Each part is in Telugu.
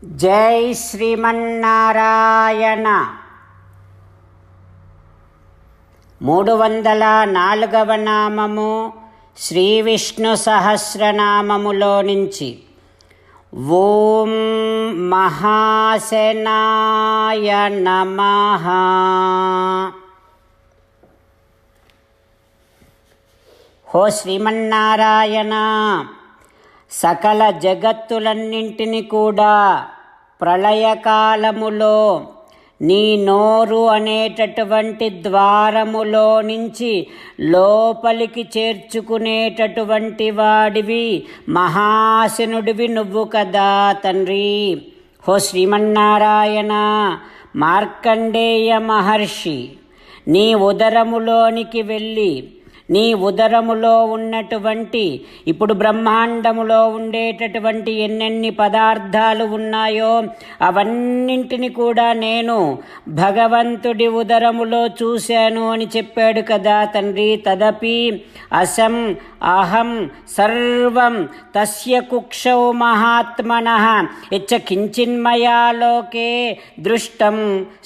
జై శ్రీమన్నారాయణ. 304వ నామము శ్రీ విష్ణు సహస్రనామములో నుంచి ఓం మహాసేనాయ నమః. హో శ్రీమన్నారాయణ, సకల జగత్తులన్నింటినీ కూడా ప్రళయకాలములో నీ నోరు అనేటటువంటి ద్వారములో నుంచి లోపలికి చేర్చుకునేటటువంటి వాడివి, మహాశనుడివి నువ్వు కదా తండ్రి. హో శ్రీమన్నారాయణ, మార్కండేయ మహర్షి నీ ఉదరములోనికి వెళ్ళి నీ ఉదరములో ఉన్నటువంటి ఇప్పుడు బ్రహ్మాండములో ఉండేటటువంటి ఎన్నెన్ని పదార్థాలు ఉన్నాయో అవన్నింటిని కూడా నేను భగవంతుడి ఉదరములో చూశాను అని చెప్పాడు కదా తండ్రి. తదపి అసం అహం సర్వం తస్య కుక్షౌ మహాత్మనః యచ్చ కించిన్మయా లోకే దృష్టం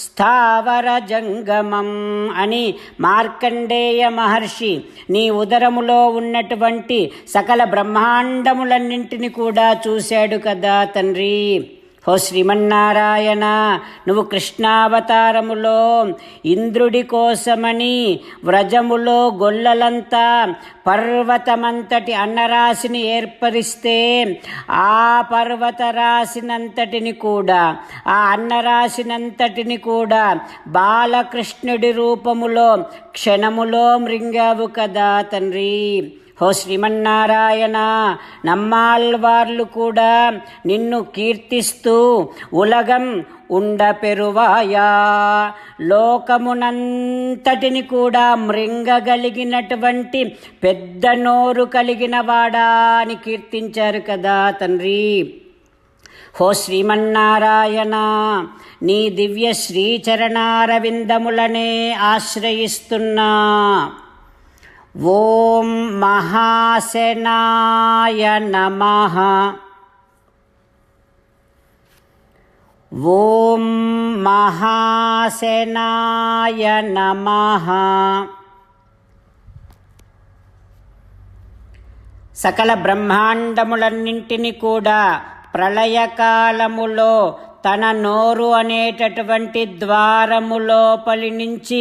స్థావర జంగమం అని మార్కండేయ మహర్షి నీ ఉదరములో ఉన్నటువంటి సకల బ్రహ్మాండములన్నింటినీ కూడా చూశాడు కదా తండ్రి. హో శ్రీమన్నారాయణ, నువ్వు కృష్ణావతారములో ఇంద్రుడి కోసమని వ్రజములో గొల్లలంతా పర్వతమంతటి అన్నరాశిని ఏర్పరిస్తే ఆ పర్వతరాశినంతటిని కూడా ఆ అన్నరాశినంతటిని కూడా బాలకృష్ణుడి రూపములో క్షణములో మృంగావు కదా తండ్రి. హో శ్రీమన్నారాయణ, నమ్మాళ్వార్లు కూడా నిన్ను కీర్తిస్తూ ఉలగం ఉండపెరువాయా, లోకమునంతటిని కూడా మృంగగలిగినటువంటి పెద్ద నోరు కలిగిన వాడా అని కీర్తించారు కదా తండ్రి. హో శ్రీమన్నారాయణ, నీ దివ్య శ్రీచరణారవిందములనే ఆశ్రయిస్తున్నా. ఓం మహాసేనాయ నమః. ఓం మహాసేనాయ నమః. సకల బ్రహ్మాండములన్నింటినీ కూడా ప్రళయకాలములో తన నోరు అనేటటువంటి ద్వారము లోపలి నుంచి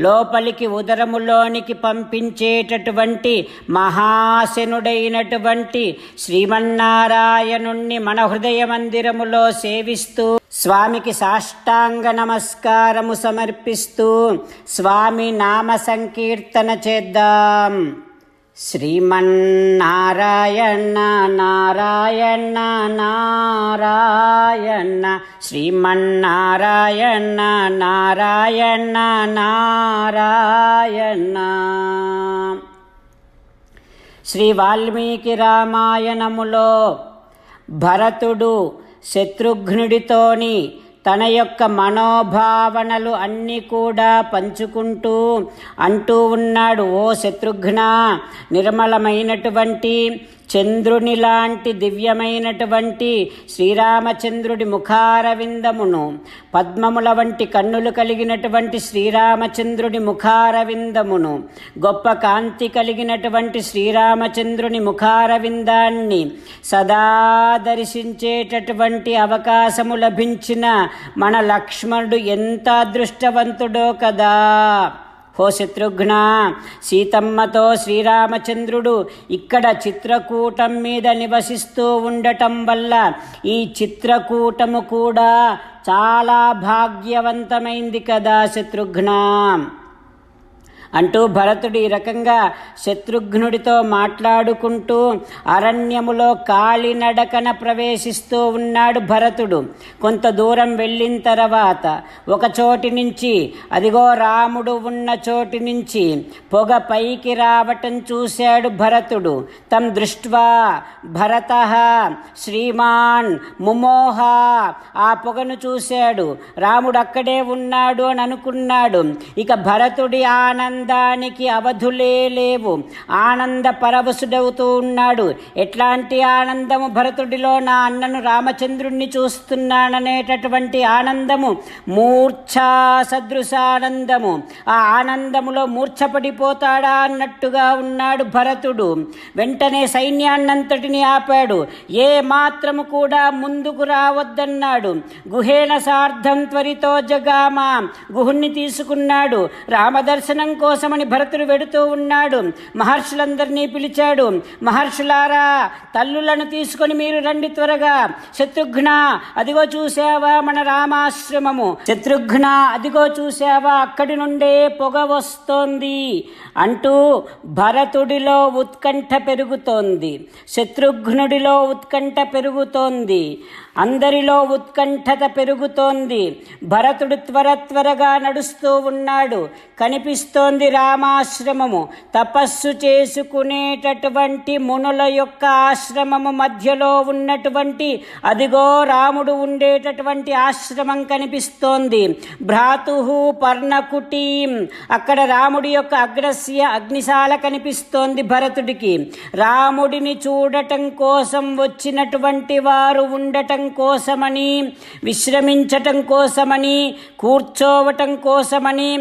లోపలికి ఉదరములోనికి పంపించేటటువంటి మహాశనుడైనటువంటి శ్రీమన్నారాయణుణ్ణి మన హృదయ మందిరములో సేవిస్తూ స్వామికి సాష్టాంగ నమస్కారము సమర్పిస్తూ స్వామి నామ సంకీర్తన చేద్దాం. శ్రీమన్నారాయణ నారాయణ నారాయణ, శ్రీమన్నారాయణ నారాయణ నారాయణ. శ్రీ వాల్మీకి రామాయణములో భరతుడు శత్రుఘ్నుడితోని తన యొక్క మనోభావనలు అన్నీ కూడా పంచుకుంటూ అంటూ ఉన్నాడు. ఓ శత్రుఘ్న, నిర్మలమైనటువంటి చంద్రుని లాంటి దివ్యమైనటువంటి శ్రీరామచంద్రుడి ముఖారవిందమును, పద్మముల వంటి కన్నులు కలిగినటువంటి శ్రీరామచంద్రుడి ముఖారవిందమును, గొప్ప కాంతి కలిగినటువంటి శ్రీరామచంద్రుని ముఖారవిందాన్ని సదా దర్శించేటటువంటి అవకాశము లభించిన మన లక్ష్మణుడు ఎంత అదృష్టవంతుడో కదా. హో శత్రుఘ్న, సీతమ్మతో శ్రీరామచంద్రుడు ఇక్కడ చిత్రకూటం మీద నివసిస్తూ ఉండటం వల్ల ఈ చిత్రకూటము కూడా చాలా భాగ్యవంతమైంది కదా శత్రుఘ్న అంటూ భరతుడు ఈ రకంగా శత్రుఘ్నుడితో మాట్లాడుకుంటూ అరణ్యములో కాలినడకన ప్రవేశిస్తూ ఉన్నాడు భరతుడు. కొంత దూరం వెళ్ళిన తర్వాత ఒక చోటి నుంచి, అదిగో రాముడు ఉన్న చోటి నుంచి పొగ పైకి రావటం చూశాడు భరతుడు. తం దృష్ట్వా భరతః శ్రీమాన్ ముమోహ, ఆ పొగను చూశాడు. రాముడు అక్కడే ఉన్నాడు అని అనుకున్నాడు. ఇక భరతుడి ఆనందం ఆనందానికి అవధులే లేవు. ఆనంద పరవశుడవుతూ ఉన్నాడు. ఎట్లాంటి ఆనందము భరతుడిలో? నా అన్నను రామచంద్రుణ్ణి చూస్తున్నాననేటటువంటి ఆనందము, మూర్ఛా సదృశానందము. ఆ ఆనందములో మూర్ఛపడిపోతాడా అన్నట్టుగా ఉన్నాడు భరతుడు. వెంటనే సైన్యాన్నంతటిని ఆపాడు. ఏ మాత్రము కూడా ముందుకు రావద్దన్నాడు. గుహేన సార్ధం త్వరితో జగామ, గుహుణ్ణి తీసుకున్నాడు. రామదర్శనం కోసమని భరతుడు వెడుతూ ఉన్నాడు. మహర్షులందరినీ పిలిచాడు. మహర్షులారా, తల్లులను తీసుకొని మీరు రండి త్వరగా. శత్రుఘ్న, అదిగో చూసావా మన రామాశ్రమము. శత్రుఘ్న, అదిగో చూసావా అక్కడి నుండే పొగ వస్తోంది అంటూ భరతుడిలో ఉత్కంఠ పెరుగుతోంది. శత్రుఘ్నుడిలో ఉత్కంఠ పెరుగుతోంది. అందరిలో ఉత్కంఠత పెరుగుతోంది. భరతుడు త్వరగా నడుస్తూ ఉన్నాడు. కనిపిస్తోంది రామాశ్రమము. తపస్సు చేసుకునేటటువంటి మునుల యొక్క ఆశ్రమము మధ్యలో ఉన్నటువంటి అదిగో రాముడు ఉండేటటువంటి ఆశ్రమం కనిపిస్తోంది. భ్రాతు పర్ణకుటీం, అక్కడ రాముడి యొక్క అగ్నిశాల కనిపిస్తోంది భరతుడికి. రాముడిని చూడటం కోసం వచ్చినటువంటి వారు ఉండటం కోసమని, విశ్రమించటం కోసమని, కూర్చోవటం కోసమని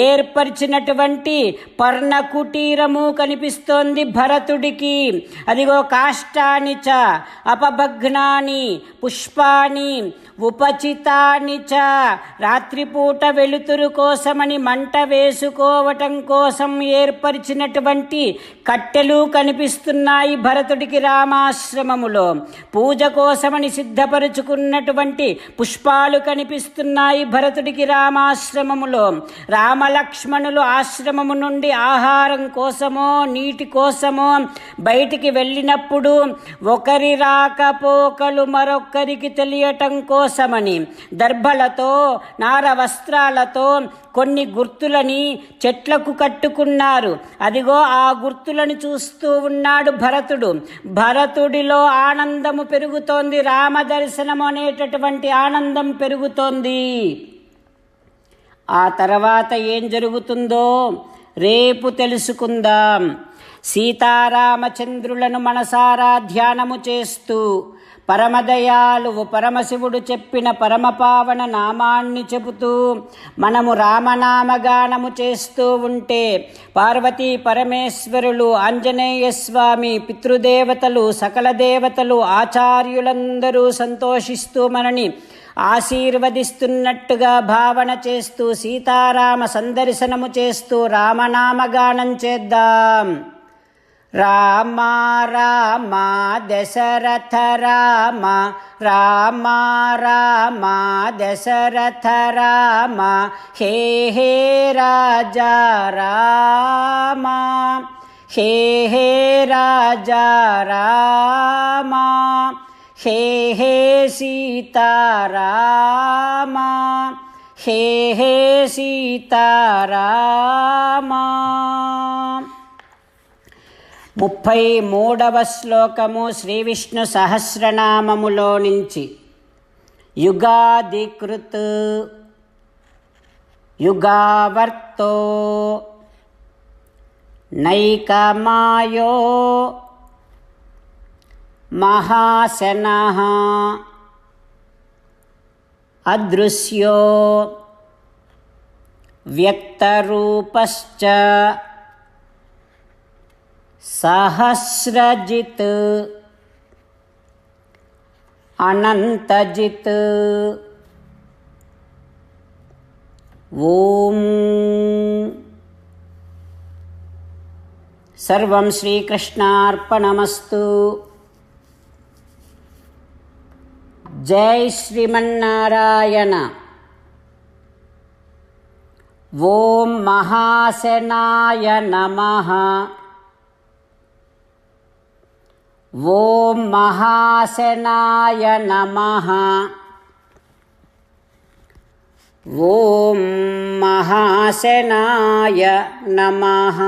ఏర్పరిచినటువంటి పర్ణకుటీరము కనిపిస్తోంది భరతుడికి. అదిగో కాష్టాని చ అపభగ్నాని పుష్పాని ఉపచితాని చ, రాత్రిపూట వెలుతురు కోసమని మంట వేసుకోవటం కోసం ఏర్పరిచినటువంటి కట్టెలు కనిపిస్తున్నాయి భరతుడికి రామాశ్రమములో. పూజ కోసమని సిద్ధపరుచుకున్నటువంటి పుష్పాలు కనిపిస్తున్నాయి భరతుడికి రామాశ్రమములో. రామలక్ష్మణులు ఆశ్రమము నుండి ఆహారం కోసమో నీటి కోసమో బయటికి వెళ్ళినప్పుడు ఒకరి రాకపోకలు మరొక్కరికి తెలియటం కోసమని దర్భలతో నార వస్త్రాలతో కొన్ని గుర్తులని చెట్లకు కట్టుకున్నారు. అదిగో ఆ గుర్తులను చూస్తూ ఉన్నాడు భరతుడు. భరతుడిలో ఆనందము పెరుగుతోంది. రామదర్శనం అనేటటువంటి ఆనందం పెరుగుతోంది. ఆ తర్వాత ఏం జరుగుతుందో రేపు తెలుసుకుందాం. సీతారామచంద్రులను మనసారా ధ్యానము చేస్తూ పరమదయాలువు పరమశివుడు చెప్పిన పరమపావన నామాన్ని చెబుతూ మనము రామనామగానము చేస్తూ ఉంటే పార్వతీ పరమేశ్వరులు, ఆంజనేయ స్వామి, పితృదేవతలు, సకల దేవతలు, ఆచార్యులందరూ సంతోషిస్తూ మనని ఆశీర్వదిస్తున్నట్టుగా భావన చేస్తూ సీతారామ సందర్శనము చేస్తూ రామనామగానం చేద్దాం. రామ రామ దశరథ రామ, రామ రామ దశరథ రామ, హే హే రాజా రామ, హే హే రాజా రామ, హే హే సీతారామ, హే హే సీతారామ. 33వ శ్లోకము శ్రీ విష్ణు సహస్రనామములో నుంచి. యుగాదికృత్ యుగావర్తో నైకమాయో మహాశనః అదృశ్యో వ్యక్తరూపశ్చ సహస్రజిత్ అనంతజిత్. ఓం సర్వం శ్రీకృష్ణార్పణమస్తు. జై శ్రీమన్నారాయణ. ఓం మహాశనాయ నమః. ఓం మహాశనాయ నమః. ఓం మహాశనాయ నమః.